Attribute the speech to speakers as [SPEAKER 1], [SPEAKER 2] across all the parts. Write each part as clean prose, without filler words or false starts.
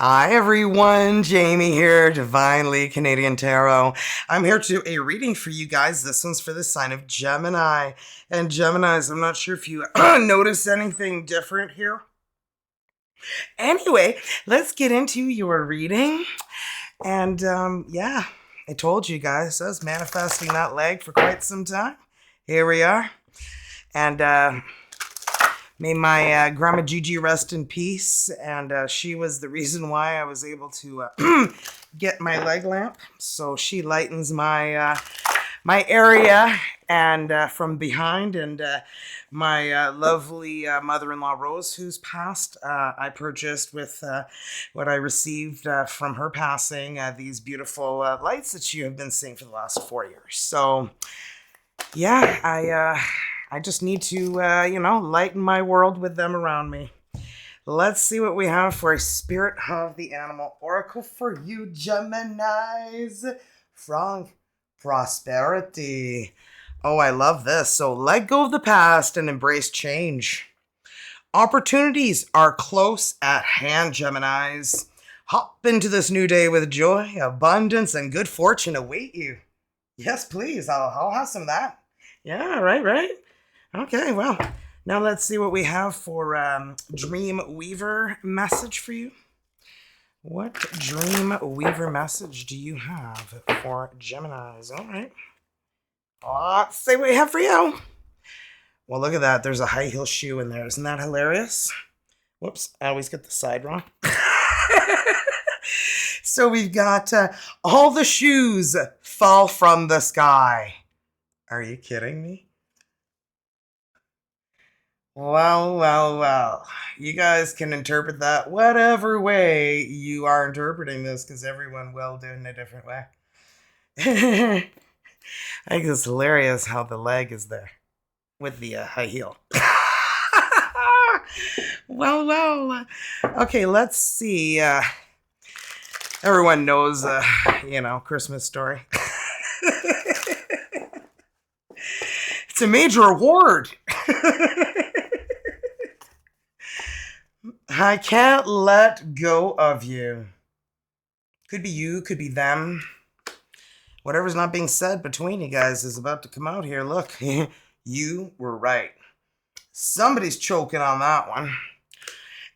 [SPEAKER 1] Hi everyone, Jamie here, Divinely Canadian Tarot. I'm here to do a reading for you guys. This one's for the sign of Gemini. And Geminis, I'm not sure if you notice anything different here. Anyway, let's get into your reading. And yeah, I told you guys, I was manifesting that leg for quite some time. Here we are. And may my grandma Gigi rest in peace, and she was the reason why I was able to get my leg lamp. So she lightens my my area and from behind, and my lovely mother-in-law Rose, who's passed, I purchased with what I received from her passing, these beautiful lights that you have been seeing for the last 4 years. So yeah, I just need to, lighten my world with them around me. Let's see what we have for a Spirit of the Animal Oracle for you, Geminis. From Prosperity. Oh, I love this. So let go of the past and embrace change. Opportunities are close at hand, Geminis. Hop into this new day with joy, abundance, and good fortune await you. Yes, please. I'll have some of that. Yeah, right. Okay, well, now let's see what we have for Dream Weaver message for you. What Dream Weaver message do you have for Geminis? All right. Let's see what we have for you. Well, look at that. There's a high heel shoe in there. Isn't that hilarious? Whoops, I always get the side wrong. So we've got all the shoes fall from the sky. Are you kidding me? Well. You guys can interpret that whatever way you are interpreting this, because everyone will do it in a different way. I think it's hilarious how the leg is there with the high heel. Well. Okay, let's see. Everyone knows, Christmas Story. It's a major award. I can't let go of you. Could be you, could be them. Whatever's not being said between you guys is about to come out here. Look, you were right. Somebody's choking on that one.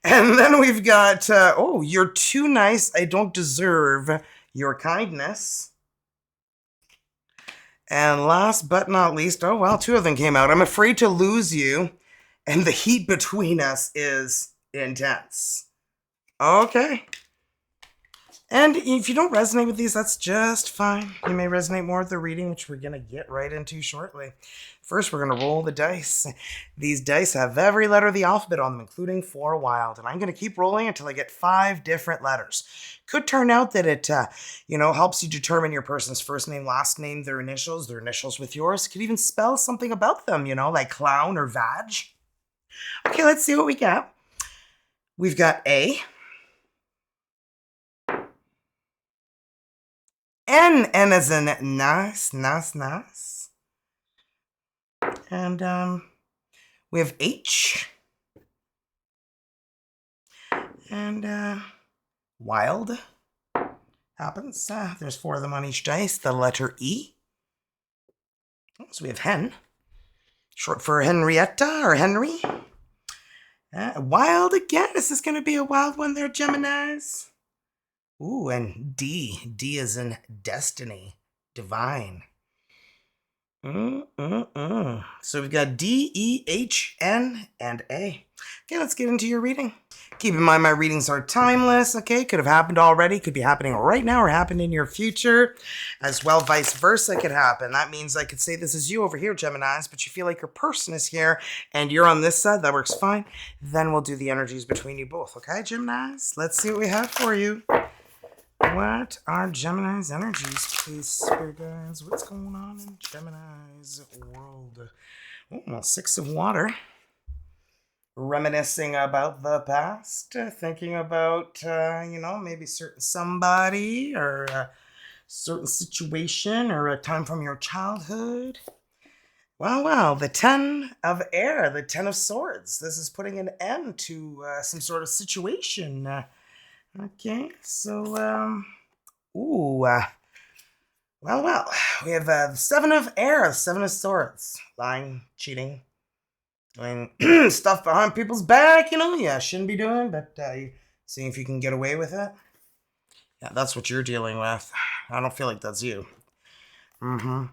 [SPEAKER 1] And then we've got, you're too nice. I don't deserve your kindness. And last but not least, two of them came out. I'm afraid to lose you, and the heat between us is intense. Okay. And if you don't resonate with these, that's just fine. You may resonate more with the reading, which we're going to get right into shortly. First, we're going to roll the dice. These dice have every letter of the alphabet on them, including 4 wild. And I'm going to keep rolling until I get 5 different letters. Could turn out that it, helps you determine your person's first name, last name, their initials with yours. Could even spell something about them, like clown or vag. Okay, let's see what we got. We've got A. N as in nice. And we have H. And wild. Happens. There's 4 of them on each dice. The letter E. So we have hen. Short for Henrietta or Henry. Wild again. Is this going to be a wild one there, Geminis? Ooh, and D. D is in destiny. Divine. So we've got D, E, H, N, and A. Okay, let's get into your reading. Keep in mind my readings are timeless, okay? Could have happened already, could be happening right now, or happen in your future. As well, vice versa could happen. That means I could say this is you over here, Geminis, but you feel like your person is here, and you're on this side. That works fine. Then we'll do the energies between you both, okay, Geminis? Let's see what we have for you. What are Gemini's energies, please, Spirit guides? What's going on in Gemini's world? Oh, 6 of water. Reminiscing about the past, thinking about, maybe certain somebody or a certain situation or a time from your childhood. Wow, the 10 of air, the 10 of swords. This is putting an end to some sort of situation. Okay, so, ooh, well, we have the Seven of Air, the Seven of Swords. Lying, cheating, doing stuff behind people's back, yeah, shouldn't be doing, but seeing if you can get away with it. Yeah, that's what you're dealing with. I don't feel like that's you. Mm-hmm.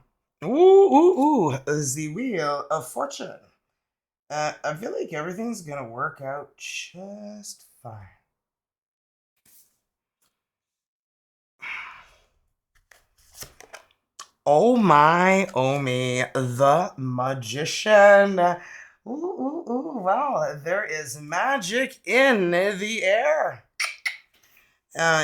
[SPEAKER 1] Ooh, the Wheel of Fortune. I feel like everything's gonna work out just fine. Oh me, the Magician. Wow, there is magic in the air.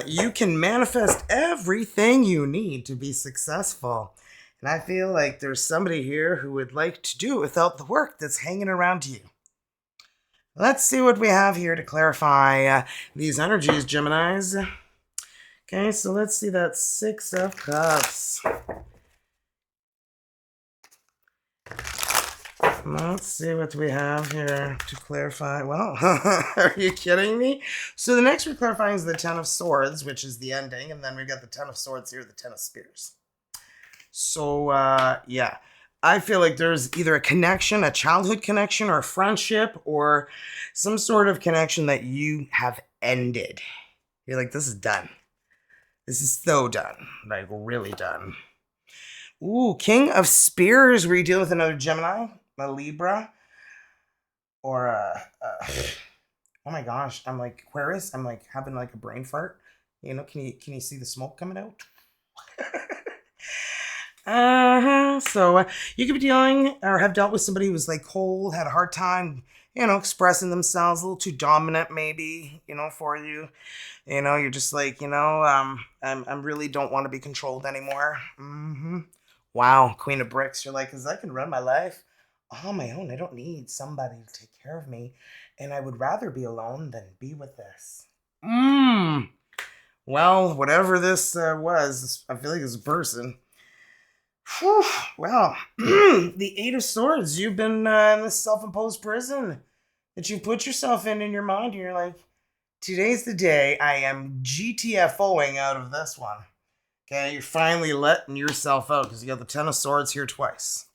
[SPEAKER 1] You can manifest everything you need to be successful. And I feel like there's somebody here who would like to do it without the work that's hanging around you. Let's see what we have here to clarify these energies, Geminis. Okay, so let's see that Six of Cups. Let's see what we have here to clarify. Well, are you kidding me? So the next we're clarifying is the Ten of Swords, which is the ending, and then we've got the Ten of Swords here, the Ten of Spears. So, yeah. I feel like there's either a connection, a childhood connection, or a friendship, or some sort of connection that you have ended. You're like, this is done. This is so done. Like, really done. Ooh, King of Spears, where you deal with another Gemini, a Libra, or oh my gosh, I'm like Aquarius. I'm like having like a brain fart. Can you see the smoke coming out? So you could be dealing or have dealt with somebody who was like cold, had a hard time, expressing themselves, a little too dominant, maybe, for you. You're just like, I'm really don't want to be controlled anymore. Wow, Queen of Bricks. You're like, 'cause I can run my life on my own. I don't need somebody to take care of me, and I would rather be alone than be with this. Well, whatever this was, I feel like it's a person. Whew, well, the Eight of Swords. You've been in this self-imposed prison that you put yourself in your mind, and you're like, today's the day I am GTFOing out of this one. Okay, you're finally letting yourself out because you got the Ten of Swords here twice.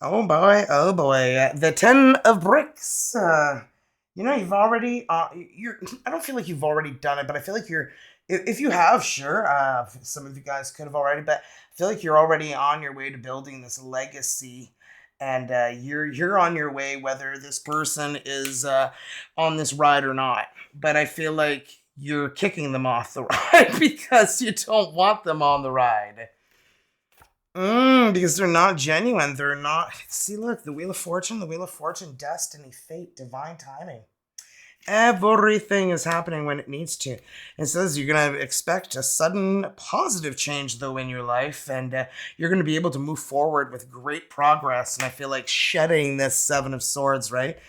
[SPEAKER 1] Oh boy, oh boy. The Ten of Bricks. You've already, I don't feel like you've already done it, but I feel like if you have, sure, some of you guys could have already, but I feel like you're already on your way to building this legacy, and you're on your way whether this person is on this ride or not. But I feel like you're kicking them off the ride because you don't want them on the ride. Because they're not genuine. They're not. See, look, the Wheel of Fortune, destiny, fate, divine timing. Everything is happening when it needs to. It says you're going to expect a sudden positive change, though, in your life, and you're going to be able to move forward with great progress. And I feel like shedding this Seven of Swords, right?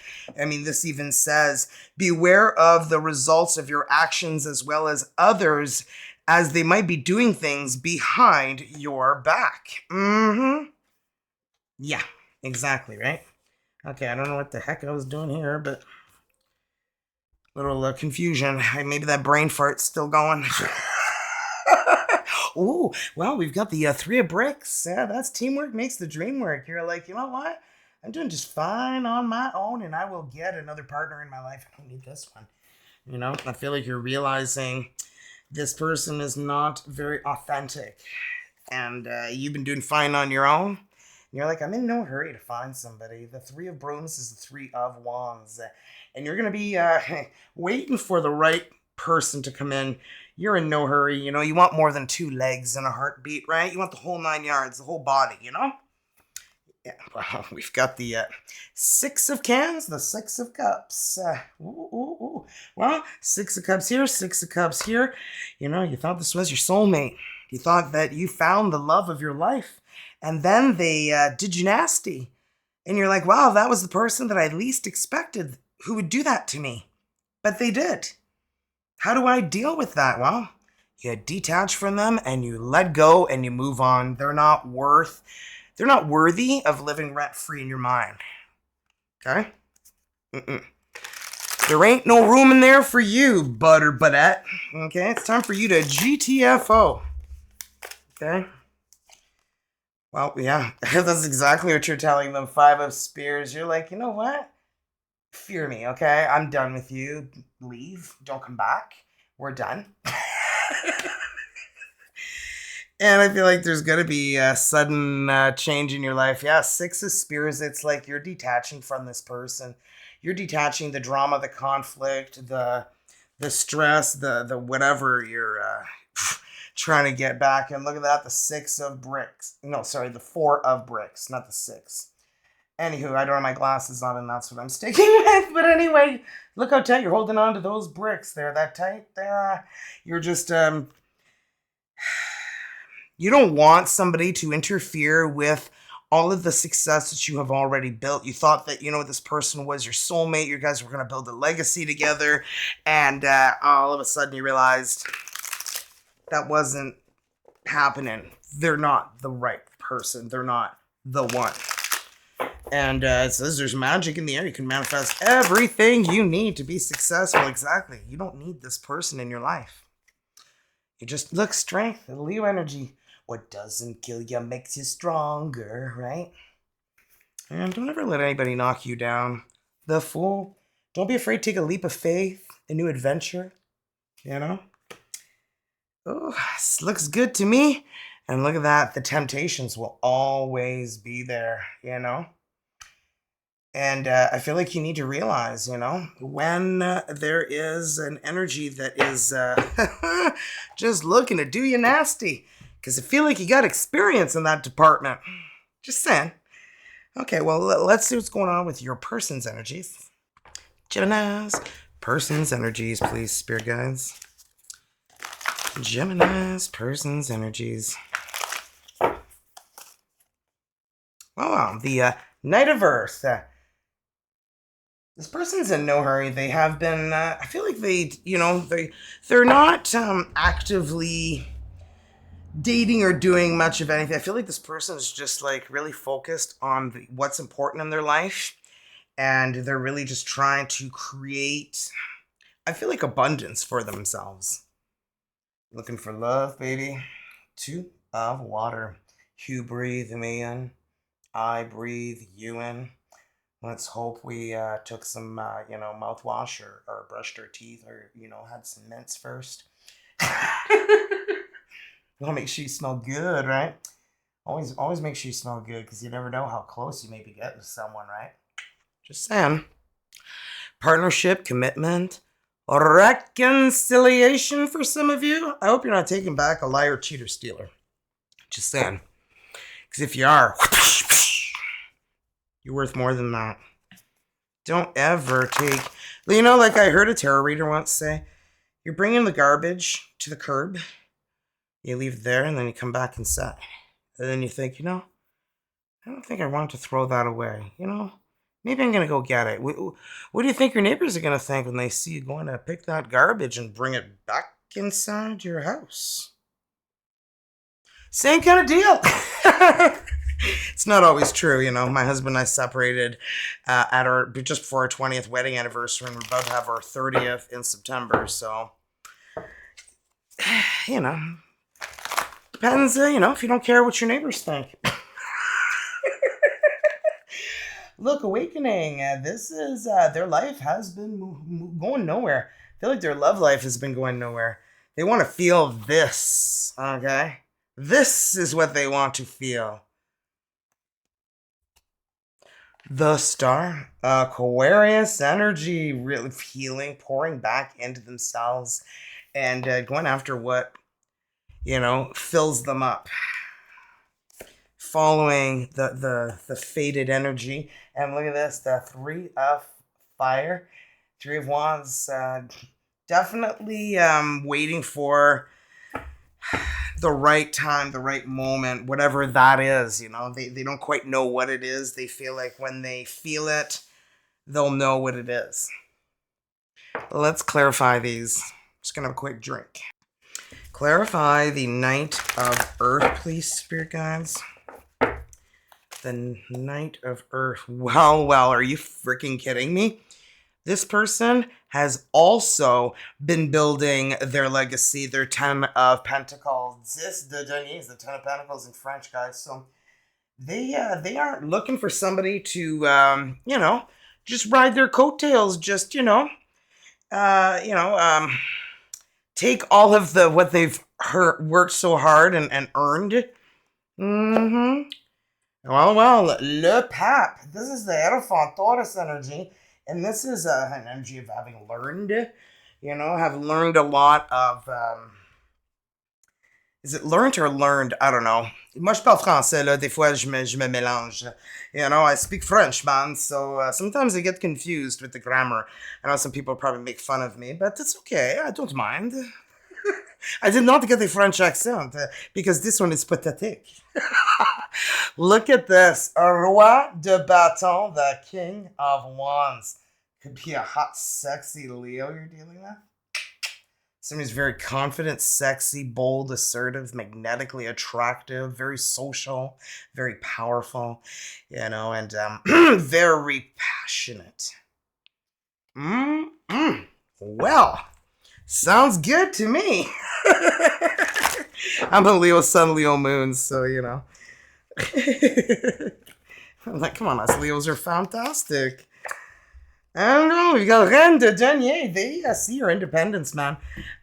[SPEAKER 1] I mean, this even says, beware of the results of your actions as well as others, as they might be doing things behind your back. Yeah, exactly, right? Okay, I don't know what the heck I was doing here, but little confusion. Maybe that brain fart's still going. Ooh, well, we've got the Three of Bricks. Yeah, that's teamwork makes the dream work. You're like, you know what? I'm doing just fine on my own, and I will get another partner in my life. I don't need this one. I feel like you're realizing this person is not very authentic, and you've been doing fine on your own. And you're like, I'm in no hurry to find somebody. The Three of Brooms is the Three of Wands, and you're gonna be waiting for the right person to come in. You're in no hurry. You want more than two legs and a heartbeat, right? You want the whole 9 yards, the whole body. Yeah, well, we've got the Six of Cans, the Six of Cups. Well, Six of Cups here, Six of Cups here. You thought this was your soulmate. You thought that you found the love of your life. And then they did you nasty. And you're like, wow, that was the person that I least expected who would do that to me. But they did. How do I deal with that? Well, you detach from them and you let go and you move on. They're not worthy of living rent-free in your mind. Okay? There ain't no room in there for you, butter buttette. Okay, it's time for you to GTFO. Okay. Well, yeah, that's exactly what you're telling them. 5 of Spears. You're like, you know what? Fear me, okay? I'm done with you. Leave. Don't come back. We're done. And I feel like there's going to be a sudden change in your life. Yeah, 6 of Spears, it's like you're detaching from this person. You're detaching the drama, the conflict, the stress, the whatever you're trying to get back. And look at that, the 6 of bricks. No, sorry, the 4 of bricks, not the 6. Anywho, I don't have my glasses on, and that's what I'm sticking with. But anyway, look how tight you're holding on to those bricks. They're that tight. You're just you don't want somebody to interfere with all of the success that you have already built. You thought that, this person was your soulmate. You guys were going to build a legacy together. And all of a sudden you realized that wasn't happening. They're not the right person. They're not the one. And it says there's magic in the air. You can manifest everything you need to be successful. Exactly. You don't need this person in your life. You just look strength, Leo energy. What doesn't kill you makes you stronger, right? And don't ever let anybody knock you down. The Fool. Don't be afraid to take a leap of faith, a new adventure, Oh, this looks good to me. And look at that. The temptations will always be there, And I feel like you need to realize, when there is an energy that is just looking to do you nasty. Because I feel like you got experience in that department. Just saying. Okay, well, let's see what's going on with your person's energies. Gemini's person's energies, please, spirit guides. Gemini's person's energies. Wow, the Knight of Earth. This person's in no hurry. They have been, I feel like they're not actively dating or doing much of anything. I feel like this person is just like really focused on what's important in their life. And they're really just trying to create, I feel like, abundance for themselves. Looking for love, baby. 2 of water. You breathe me in. I breathe you in. Let's hope we took some, mouthwash or brushed our teeth or, had some mints first. We'll make sure you smell good, right? Always make sure you smell good because you never know how close you may be getting to someone, right? Just saying. Partnership, commitment, reconciliation for some of you. I hope you're not taking back a liar, cheater, stealer. Just saying. Because if you are, you're worth more than that. Don't ever take... like I heard a tarot reader once say, you're bringing the garbage to the curb. You leave it there, and then you come back inside. And then you think, I don't think I want to throw that away. Maybe I'm going to go get it. What do you think your neighbors are going to think when they see you going to pick that garbage and bring it back inside your house? Same kind of deal. It's not always true, My husband and I separated just before our 20th wedding anniversary, and we're about to have our 30th in September. So, depends, if you don't care what your neighbors think. Look, awakening. This is their life has been going nowhere. I feel like their love life has been going nowhere. They want to feel this, okay? This is what they want to feel. The Star. Aquarius energy, really healing, pouring back into themselves, and going after what, fills them up. Following the faded energy. And look at this, the 3 of Fire. 3 of Wands. Definitely waiting for the right time, the right moment, whatever that is. They don't quite know what it is. They feel like when they feel it, they'll know what it is. Let's clarify these. Just gonna have a quick drink. Clarify the Knight of Earth, please, spirit guides. The Knight of Earth. Well, are you freaking kidding me? This person has also been building their legacy, their 10 of Pentacles. This, the denier, the 10 of Pentacles in French, guys. So they aren't looking for somebody to, just ride their coattails, just, take all of what they've worked so hard and earned. Mm-hmm. Well, Le Pape. This is the Hierophant Taurus energy, and this is an energy of having learned, have learned a lot of, is it learned or learned? I don't know. Moi, je parle français, là. Des fois, je me mélange. I speak French, man, so sometimes I get confused with the grammar. I know some people probably make fun of me, but it's okay. I don't mind. I did not get a French accent, because this one is pathetic. Look at this. A Roi de Bâton, the King of Wands. Could be a hot, sexy Leo you're dealing with. Somebody's very confident, sexy, bold, assertive, magnetically attractive, very social, very powerful, and very passionate. Well, sounds good to me. I'm a Leo Sun, Leo Moon, so, I'm like, come on, us Leos are fantastic. I don't know, we got Reine de Denier. They see your independence, man.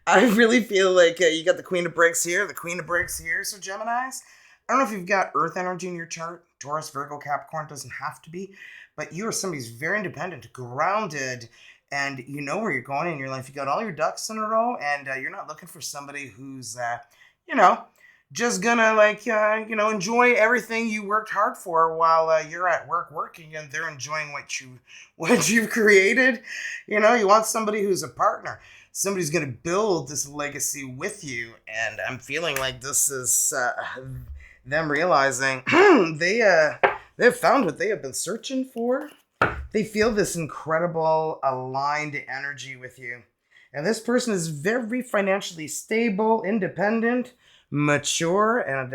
[SPEAKER 1] I really feel like you got the Queen of Bricks here, the Queen of Bricks here, so Geminis. I don't know if you've got Earth energy in your chart. Taurus, Virgo, Capricorn, doesn't have to be. But you are somebody who's very independent, grounded, and you know where you're going in your life. You got all your ducks in a row, and you're not looking for somebody who's, just gonna enjoy everything you worked hard for while you're at work working, and they're enjoying what you've created. You want somebody who's a partner, somebody's gonna build this legacy with you, and I'm feeling like this is them realizing they've found what they have been searching for. They feel this incredible aligned energy with you, and this person is very financially stable, independent, mature, and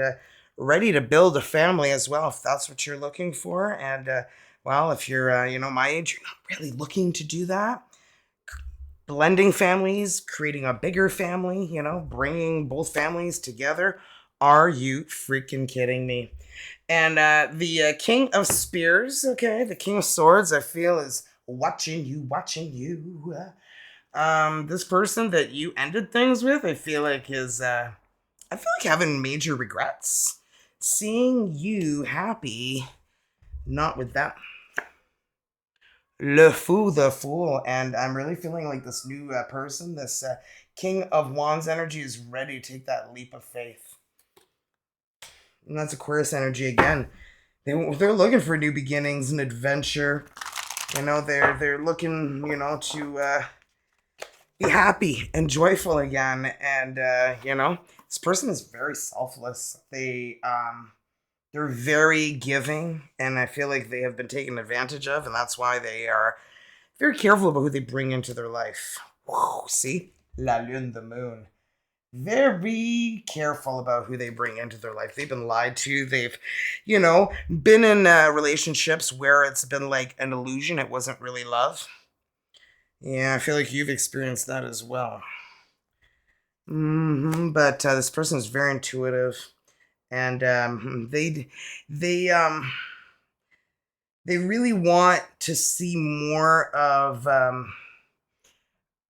[SPEAKER 1] ready to build a family as well, if that's what you're looking for. And if you're my age, you're not really looking to do that. Blending families, creating a bigger family, bringing both families together. Are you freaking kidding me? And the King of Spears, okay, the King of Swords, I feel is watching you. This person that you ended things with, I feel like having major regrets. Seeing you happy, not with them. Le Fou, the Fool. And I'm really feeling like this new person, this King of Wands energy, is ready to take that leap of faith. And that's Aquarius energy again. They're looking for new beginnings and adventure. They're looking, to be happy and joyful again. And, this person is very selfless. They're very giving, and I feel like they have been taken advantage of, and that's why they are very careful about who they bring into their life. Whoa, see? La Lune, the moon. Very careful about who they bring into their life. They've been lied to. They've, been in relationships where it's been like an illusion. It wasn't really love. Yeah, I feel like you've experienced that as well. But this person is very intuitive, and they really want to see more of.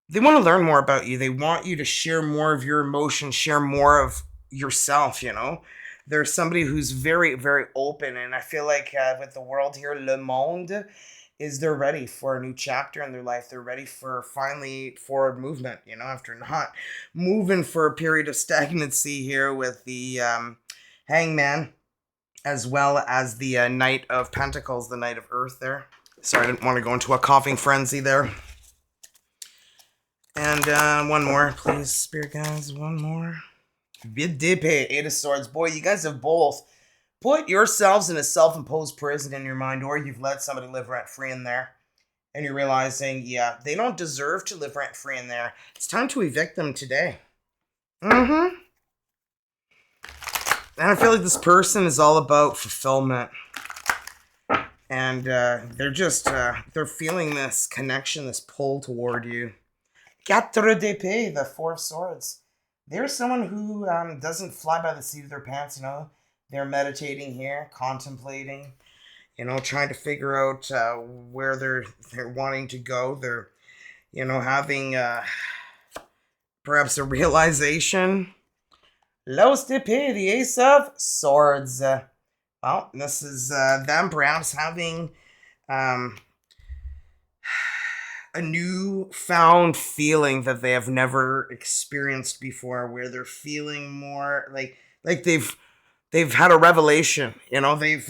[SPEAKER 1] They want to learn more about you. They want you to share more of your emotions, share more of yourself. There's somebody who's very, very open, and I feel like with the world here, le monde, they're ready for a new chapter in their life. They're ready for finally forward movement, after not moving for a period of stagnancy here with the Hangman, as well as the Knight of Pentacles, the Knight of Earth there. Sorry, I didn't want to go into a coughing frenzy there. And one more, please, Spirit guys, one more. Vide d'épée, Eight of Swords. Boy, you guys have both put yourselves in a self-imposed prison in your mind, or you've let somebody live rent-free in there, and you're realizing, yeah, they don't deserve to live rent-free in there. It's time to evict them today. And I feel like this person is all about fulfillment. And they're feeling this connection, this pull toward you. Quatre d'épée, the Four of Swords. They're someone who doesn't fly by the seat of their pants, you know. They're meditating here, contemplating, you know, trying to figure out where they're wanting to go. They're, you know, having perhaps a realization. Los d'épée, the Ace of Swords. Well, this is them perhaps having um, a newfound feeling that they have never experienced before, where they're feeling more like they've had a revelation. You know, they've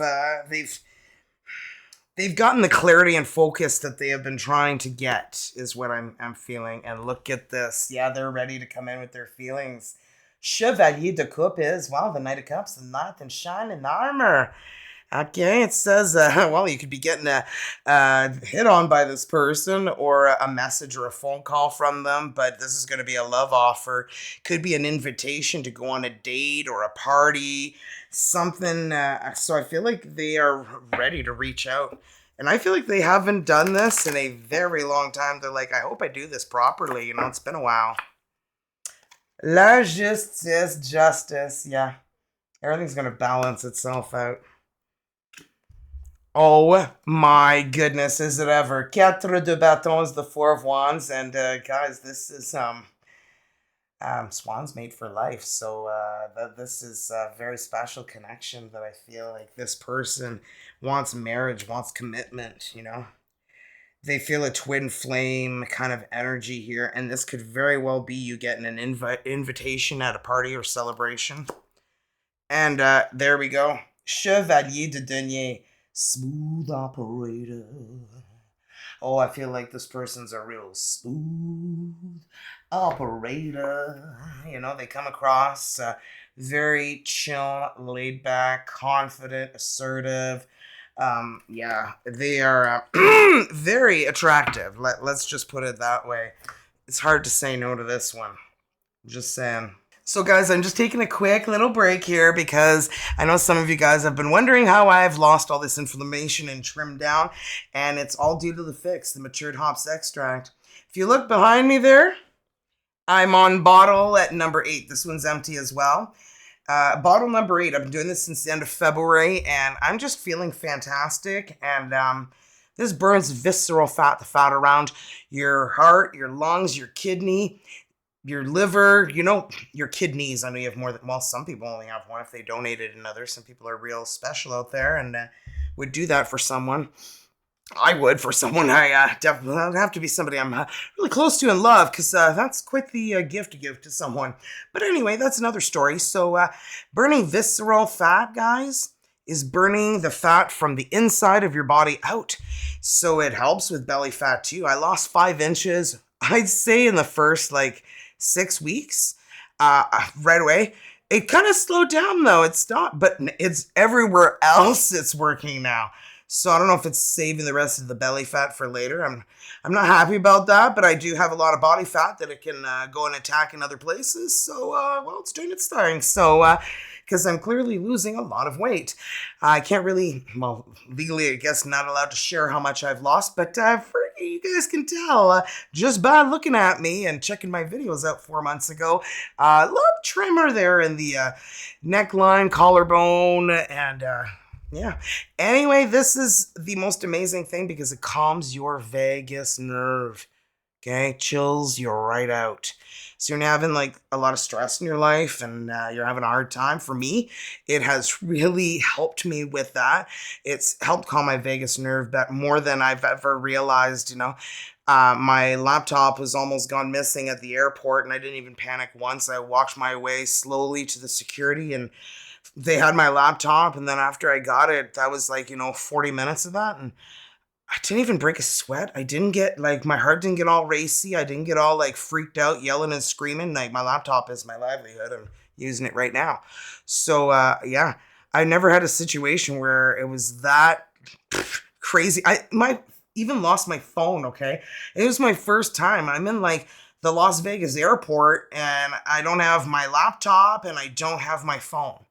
[SPEAKER 1] gotten the clarity and focus that they have been trying to get, is what I'm feeling. And look at this. Yeah, they're ready to come in with their feelings. Chevalier de Coupe is, well, the Knight of Cups, the knight in shining armor. Okay, it says, well, you could be getting hit on by this person, or a message or a phone call from them, but this is going to be a love offer. Could be an invitation to go on a date or a party, something. So I feel like they are ready to reach out. And I feel like they haven't done this in a very long time. They're like, I hope I do this properly. You know, it's been a while. La justice, justice. Yeah, everything's going to balance itself out. Oh my goodness, is it ever? Quatre de bâtons, the Four of Wands, and guys, this is Swan's made for life. So this is a very special connection that I feel like this person wants marriage, wants commitment. You know, they feel a twin flame kind of energy here, and this could very well be you getting an invitation at a party or celebration. And there we go, Chevalier de Denier. Smooth operator. Oh, I feel like this person's a real smooth operator. You know, they come across very chill, laid back, confident, assertive. Yeah, they are very attractive. Let's just put it that way. It's hard to say no to this one. Just saying. So guys, I'm just taking a quick little break here because I know some of you guys have been wondering how I've lost all this inflammation and trimmed down, and it's all due to the Phix, the matured hops extract. If you look behind me there, I'm on bottle at number 8. This one's empty as well. Bottle number 8. I've been doing this since the end of February, and I'm just feeling fantastic. And this burns visceral fat, the fat around your heart, your lungs, your kidney, your liver, you know, your kidneys. I know you have more than, well, some people only have one if they donated another. Some people are real special out there and would do that for someone. I would for someone. I definitely would have to be somebody I'm really close to and love, because that's quite the gift to give to someone. But anyway, that's another story. So burning visceral fat, guys, is burning the fat from the inside of your body out. So it helps with belly fat too. I lost 5 inches, I'd say, in the first 6 weeks, right away. It kind of slowed down though. It stopped, but it's everywhere else it's working now. So I don't know if it's saving the rest of the belly fat for later. I'm not happy about that, but I do have a lot of body fat that it can go and attack in other places. So, well, it's doing its thing. So, because I'm clearly losing a lot of weight. I can't really, well, legally, I guess, not allowed to share how much I've lost, but you guys can tell just by looking at me and checking my videos out 4 months ago. A little trimmer there in the neckline, collarbone, and yeah. Anyway, this is the most amazing thing because it calms your vagus nerve. Okay, chills you right out. So you're having a lot of stress in your life and you're having a hard time. For me, it has really helped me with that. It's helped calm my vagus nerve more than I've ever realized. You know, my laptop was almost gone missing at the airport, and I didn't even panic once. I walked my way slowly to the security, and they had my laptop. And then after I got it, that was 40 minutes of that, and I didn't even break a sweat. I didn't get my heart didn't get all racy. I didn't get all freaked out, yelling and screaming. My laptop is my livelihood. I'm using it right now. So yeah, I never had a situation where it was that crazy. Even lost my phone. Okay, it was my first time. I'm in the Las Vegas airport, and I don't have my laptop, and I don't have my phone.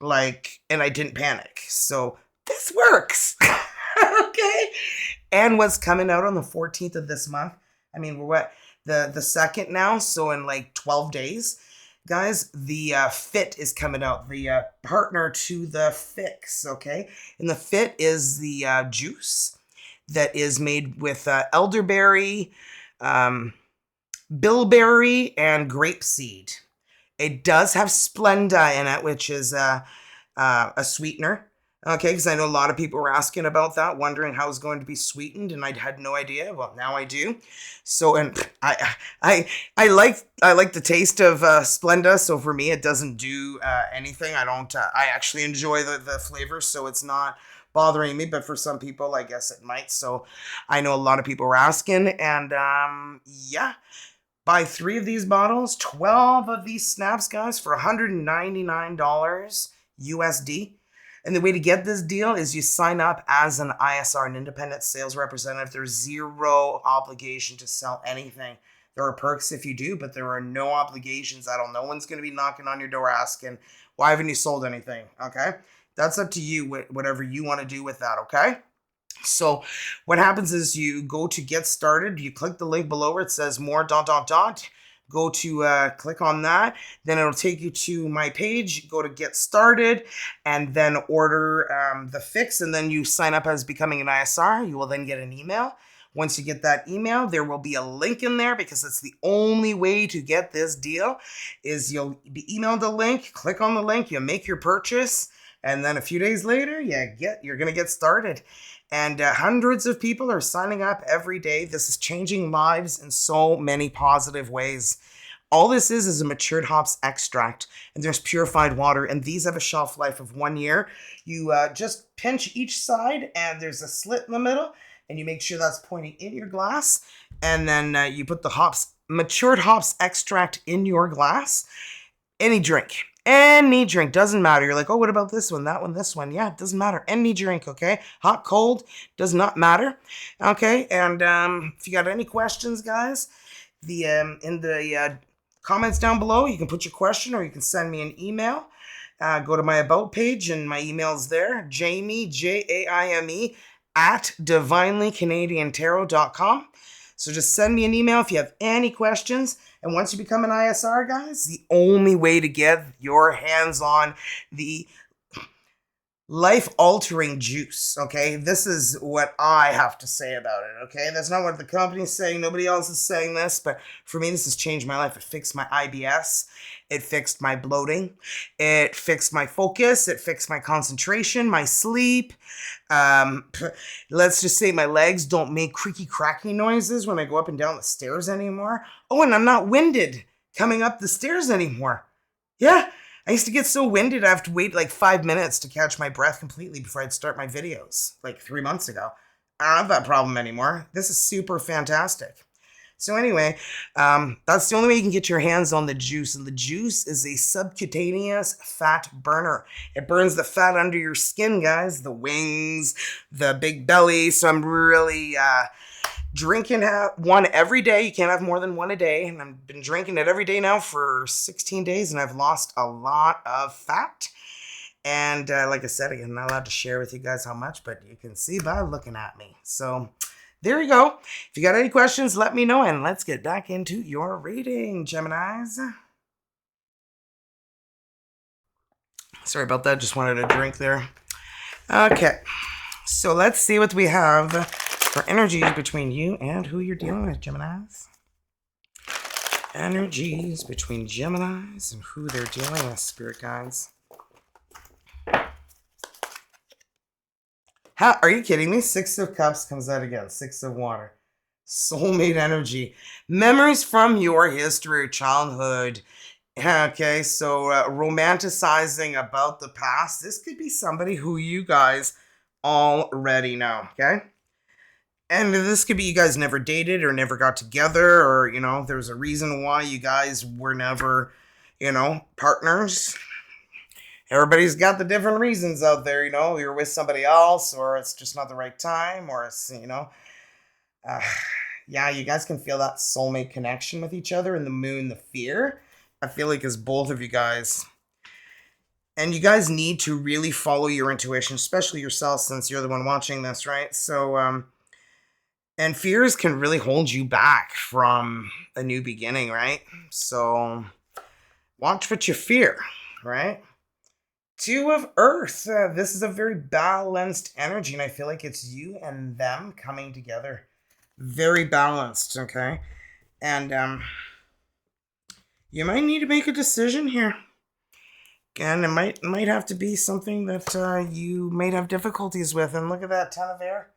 [SPEAKER 1] And I didn't panic. So this works. Okay. And what's coming out on the 14th of this month? I mean, we're what? The 2nd now, so in like 12 days. Guys, the Fit is coming out, the partner to the Phix, okay? And the Fit is the juice that is made with elderberry, um, bilberry, and grapeseed. It does have Splenda in it, which is a sweetener. Okay, because I know a lot of people were asking about that, wondering how it's going to be sweetened, and I had no idea. Well, now I do. So, and I like the taste of Splenda. So for me, it doesn't do anything. I don't. I actually enjoy the flavor, so it's not bothering me. But for some people, I guess it might. So I know a lot of people were asking, and yeah. Buy 3 of these bottles, 12 of these snaps, guys, for $199 USD. And the way to get this deal is you sign up as an ISR, an independent sales representative. There's zero obligation to sell anything. There are perks if you do, but there are no obligations at all. No one's going to be knocking on your door asking, why haven't you sold anything? Okay? That's up to you, whatever you want to do with that, okay? So what happens is you go to get started, you click the link below where it says more ... Go to click on that, then it'll take you to my page, go to get started, and then order the Phix, and then you sign up as becoming an ISR. You will then get an email. Once you get that email, there will be a link in there because it's the only way to get this deal is you'll be emailed the link, click on the link, you make your purchase, and then a few days later, you're going to get started. And hundreds of people are signing up every day. This is changing lives in so many positive ways. All this is a matured hops extract, and there's purified water, and these have a shelf life of 1 year. You just pinch each side, and there's a slit in the middle, and you make sure that's pointing in your glass, and then you put the matured hops extract in your glass. Any drink, doesn't matter. You're like, oh, what about this one, that one, this one? Yeah, it doesn't matter. Any drink, okay? Hot, cold, does not matter. Okay, and if you got any questions, guys, in the comments down below, you can put your question or you can send me an email. Go to my About page, and my email's there, Jamie, Jaime, at divinelycanadiantarot.com. So just send me an email if you have any questions. And once you become an ISR, guys, the only way to get your hands on the life-altering juice, okay? This is what I have to say about it, okay? That's not what the company's saying. Nobody else is saying this, but for me, this has changed my life. It fixed my IBS. It fixed my bloating. It fixed my focus. It fixed my concentration, my sleep. Let's just say my legs don't make creaky, cracky noises when I go up and down the stairs anymore. Oh, and I'm not winded coming up the stairs anymore. Yeah. I used to get so winded I have to wait like 5 minutes to catch my breath completely before I'd start my videos, like 3 months ago. I don't have that problem anymore. This is super fantastic. So anyway, that's the only way you can get your hands on the juice. And the juice is a subcutaneous fat burner. It burns the fat under your skin, guys. The wings, the big belly. So I'm really drinking one every day. You can't have more than one a day. And I've been drinking it every day now for 16 days, and I've lost a lot of fat. And like I said, again, I'm not allowed to share with you guys how much, but you can see by looking at me. So there you go. If you got any questions, let me know, and let's get back into your reading, Geminis. Sorry about that. Just wanted a drink there. Okay. So let's see what we have for energies between you and who you're dealing with, Geminis. Energies between Geminis and who they're dealing with, spirit guides. How are you kidding me? 6 of Cups comes out again. 6 of Water. Soulmate energy. Memories from your history, childhood. Okay, so romanticizing about the past. This could be somebody who you guys already know, okay? And this could be you guys never dated or never got together, or, you know, there's a reason why you guys were never, you know, partners. Everybody's got the different reasons out there, you know, you're with somebody else, or it's just not the right time, or it's, you know, yeah, you guys can feel that soulmate connection with each other, and the moon, the fear, I feel like is both of you guys And you guys need to really follow your intuition, especially yourself, since you're the one watching this, right? So, and fears can really hold you back from a new beginning, right? So, watch what you fear, right? Two of Earth. This is a very balanced energy, and I feel like it's you and them coming together. Very balanced, okay? And you might need to make a decision here. And it might have to be something that you might have difficulties with. And look at that 10 of air.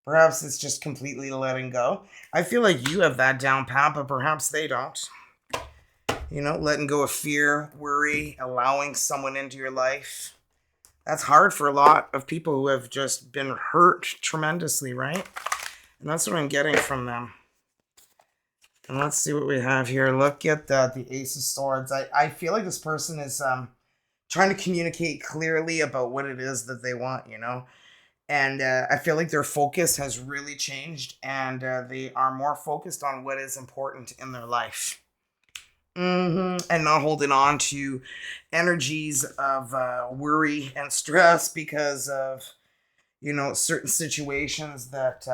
[SPEAKER 1] Perhaps it's just completely letting go. I feel like you have that down pat, but perhaps they don't. You know, letting go of fear, worry, allowing someone into your life. That's hard for a lot of people who have just been hurt tremendously, right? And that's what I'm getting from them. And let's see what we have here. Look at the Ace of Swords. I feel like this person is trying to communicate clearly about what it is that they want, you know? And I feel like their focus has really changed, and they are more focused on what is important in their life. And not holding on to energies of worry and stress because of, you know, certain situations that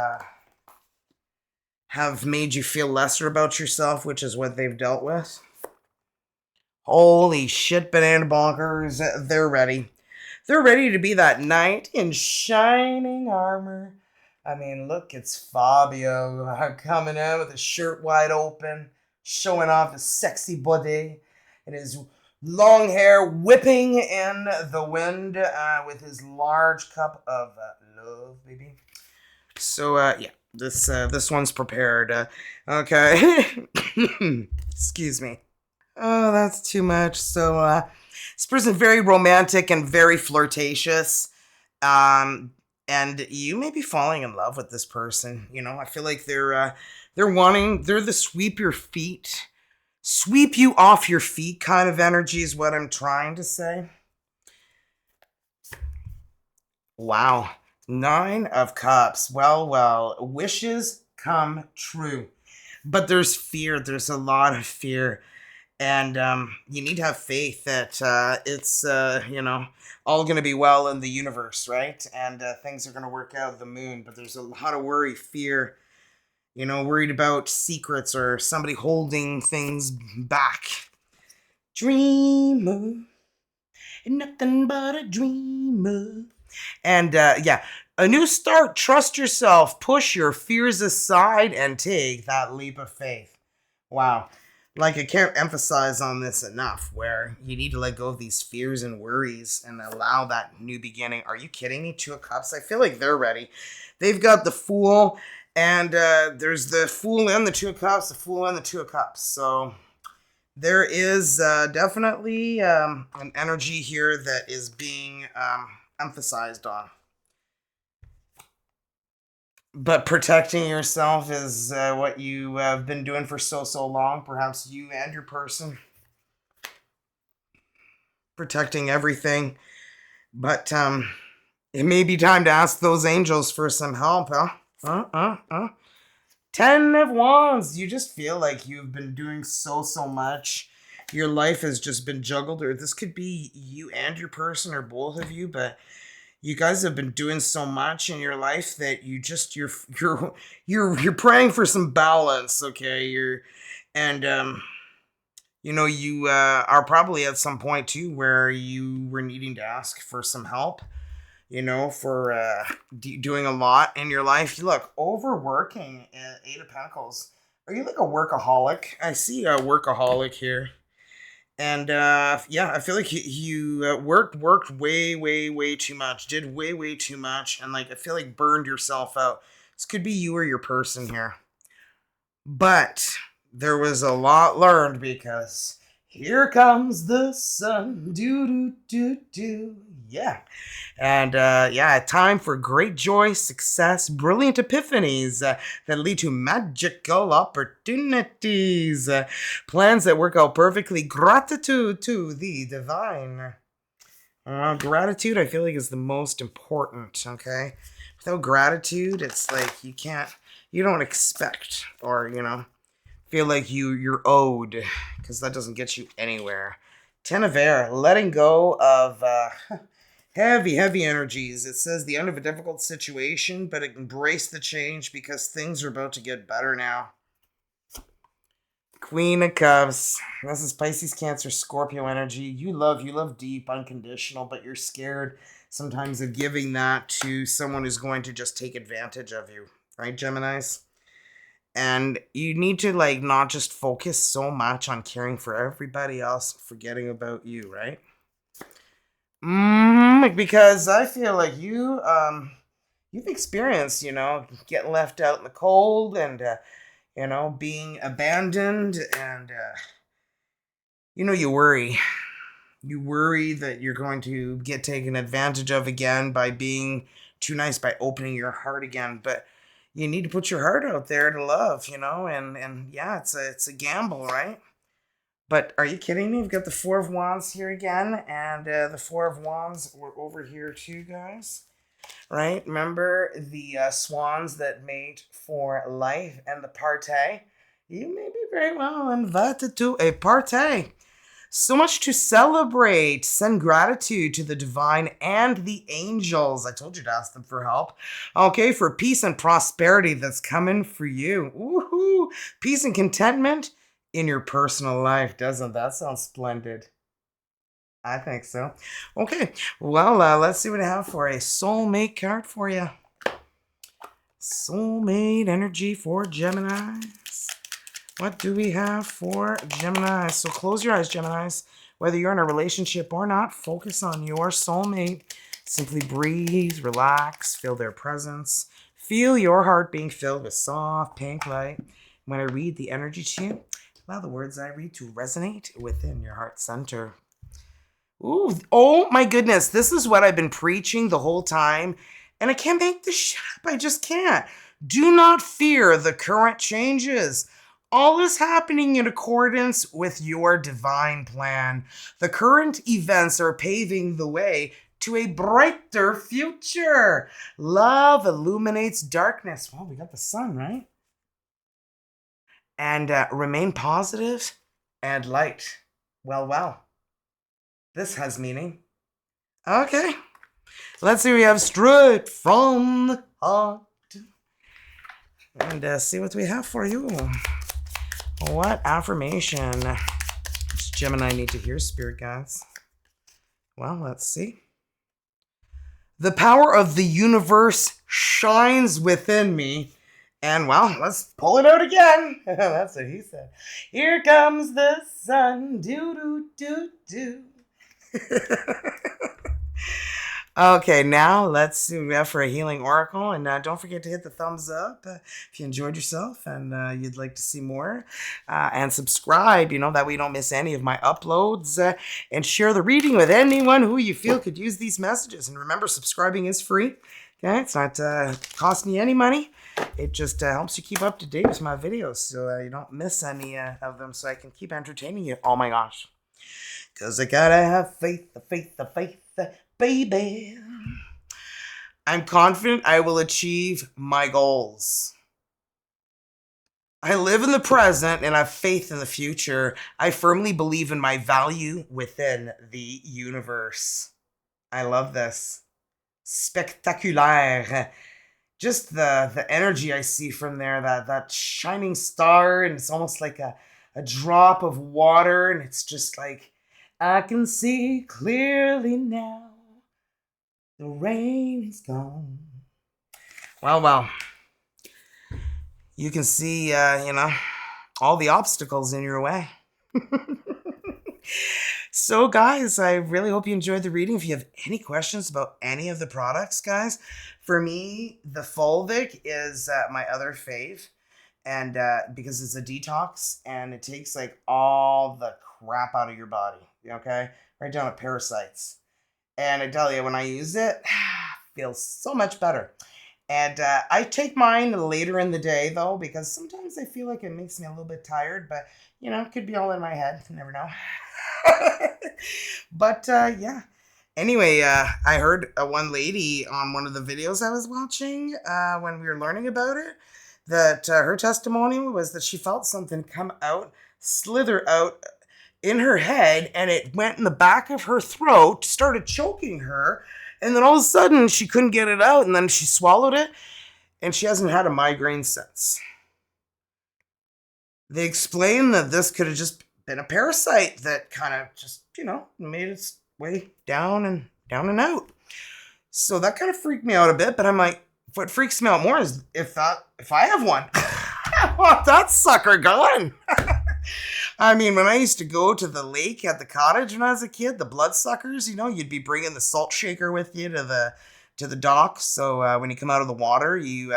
[SPEAKER 1] have made you feel lesser about yourself, which is what they've dealt with. Holy shit, banana bonkers. They're ready. They're ready to be that knight in shining armor. I mean, look, it's Fabio coming out with his shirt wide open, showing off his sexy body and his long hair whipping in the wind with his large cup of love, baby. So, yeah, this one's prepared. Okay. Excuse me. Oh, that's too much. So, this person very romantic and very flirtatious. And you may be falling in love with this person. You know, I feel like they're the sweep you off your feet kind of energy is what I'm trying to say. Wow. 9 of Cups. Well, wishes come true. But there's fear. There's a lot of fear. And you need to have faith that it's, you know, all going to be well in the universe, right? And things are going to work out, the moon. But there's a lot of worry, fear, you know, worried about secrets or somebody holding things back. Dreamer, nothing but a dreamer. And yeah, a new start. Trust yourself. Push your fears aside and take that leap of faith. Wow. Like, I can't emphasize on this enough, where you need to let go of these fears and worries and allow that new beginning. Are you kidding me? 2 of Cups? I feel like they're ready. They've got the Fool, and there's the Fool and the 2 of Cups, the Fool and the 2 of Cups. So there is definitely an energy here that is being emphasized on. But protecting yourself is what you have been doing for so long. Perhaps you and your person. Protecting everything. But it may be time to ask those angels for some help, huh? 10 of Wands. You just feel like you've been doing so much. Your life has just been juggled. Or this could be you and your person, or both of you, but you guys have been doing so much in your life that you're praying for some balance, okay? You know, you are probably at some point too where you were needing to ask for some help, you know, for doing a lot in your life. Look, overworking, 8 of Pentacles. Are you like a workaholic? I see a workaholic here. And yeah, I feel like you worked way too much, did way too much, and like I feel like burned yourself out. This could be you or your person here, but there was a lot learned because here comes the sun, yeah. And yeah, time for great joy, success, brilliant epiphanies that lead to magical opportunities, plans that work out perfectly, gratitude to the divine. Gratitude, I feel like, is the most important, okay? Without gratitude, it's like you don't expect, or, you know, feel like you're owed, because that doesn't get you anywhere. Ten of Air, letting go of heavy energies. It says the end of a difficult situation, but embrace the change because things are about to get better now. Queen of Cups. This is Pisces, Cancer, Scorpio energy. You love deep, unconditional, but you're scared sometimes of giving that to someone who's going to just take advantage of you. Right, Geminis? And you need to like not just focus so much on caring for everybody else, forgetting about you, right? Because I feel like you've experienced, getting left out in the cold and being abandoned and you worry. You worry that you're going to get taken advantage of again by being too nice, by opening your heart again, but you need to put your heart out there to love, and yeah, it's a gamble, right? But are you kidding me? We've got the Four of Wands here again, and the Four of Wands were over here too, guys. Right? Remember the swans that mate for life and the party? You may be very well invited to a party. So much to celebrate. Send gratitude to the divine and the angels. I told you to ask them for help. Okay, for peace and prosperity that's coming for you. Woohoo! Peace and contentment in your personal life. Doesn't that sound splendid? I think so. Okay, well, let's see what I have for a soulmate card for you. Soulmate energy for Geminis. What do we have for Geminis? So close your eyes, Geminis. Whether you're in a relationship or not, focus on your soulmate. Simply breathe, relax, feel their presence. Feel your heart being filled with soft pink light. When I read the energy to you, allow the words I read to resonate within your heart center. Ooh, oh my goodness. This is what I've been preaching the whole time. And I can't make this shit up. I just can't. Do not fear the current changes. All is happening in accordance with your divine plan. The current events are paving the way to a brighter future. Love illuminates darkness. Well, we got the sun, right? And remain positive and light. Well. This has meaning. Okay. Let's see what we have straight from the heart. And see what we have for you. What affirmation does Gemini need to hear, spirit guides? Well, let's see. The power of the universe shines within me. And, well, let's pull it out again. That's what he said. Here comes the sun. Do. Okay, now let's see what we have for a healing oracle. And don't forget to hit the thumbs up if you enjoyed yourself and you'd like to see more. And subscribe, that way you don't miss any of my uploads. And share the reading with anyone who you feel could use these messages. And remember, subscribing is free. Okay, it's not costing you any money. It just helps you keep up to date with my videos so you don't miss any of them so I can keep entertaining you. Oh my gosh. Because I gotta have faith, baby. I'm confident I will achieve my goals. I live in the present and have faith in the future. I firmly believe in my value within the universe. I love this. Spectaculaire. Just the energy I see from there, that shining star, and it's almost like a drop of water, and it's just like, I can see clearly now. The rain is gone. Well. You can see, all the obstacles in your way. So, guys, I really hope you enjoyed the reading. If you have any questions about any of the products, guys, for me, the Fulvic is my other fave. And because it's a detox and it takes like all the crap out of your body, okay? Right down to parasites. And I tell you, when I use it, it feels so much better. And I take mine later in the day, though, because sometimes I feel like it makes me a little bit tired. But, it could be all in my head. You never know. But, yeah. Anyway, I heard one lady on one of the videos I was watching when we were learning about it, that her testimonial was that she felt something come out, slither out, in her head, and it went in the back of her throat, started choking her, and then all of a sudden she couldn't get it out, and then she swallowed it, and she hasn't had a migraine since. They explain that this could have just been a parasite that kind of just, made its way down and out. So that kind of freaked me out a bit, but I'm like, what freaks me out more is if I have one. I want that sucker gone. I mean, when I used to go to the lake at the cottage when I was a kid, the bloodsuckers, you'd be bringing the salt shaker with you to the dock. So when you come out of the water, you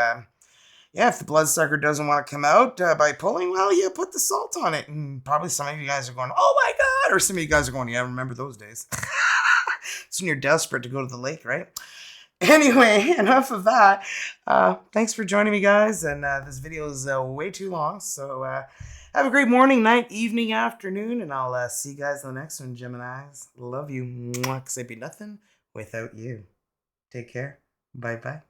[SPEAKER 1] if the bloodsucker doesn't want to come out by pulling, well, you put the salt on it. And probably some of you guys are going, oh my God. Or some of you guys are going, yeah, I remember those days. It's when you're desperate to go to the lake, right? Anyway, enough of that. Thanks for joining me, guys. And this video is way too long. So have a great morning, night, evening, afternoon. And I'll see you guys in the next one, Geminis. Love you. Mwah, 'cause I'd be nothing without you. Take care. Bye-bye.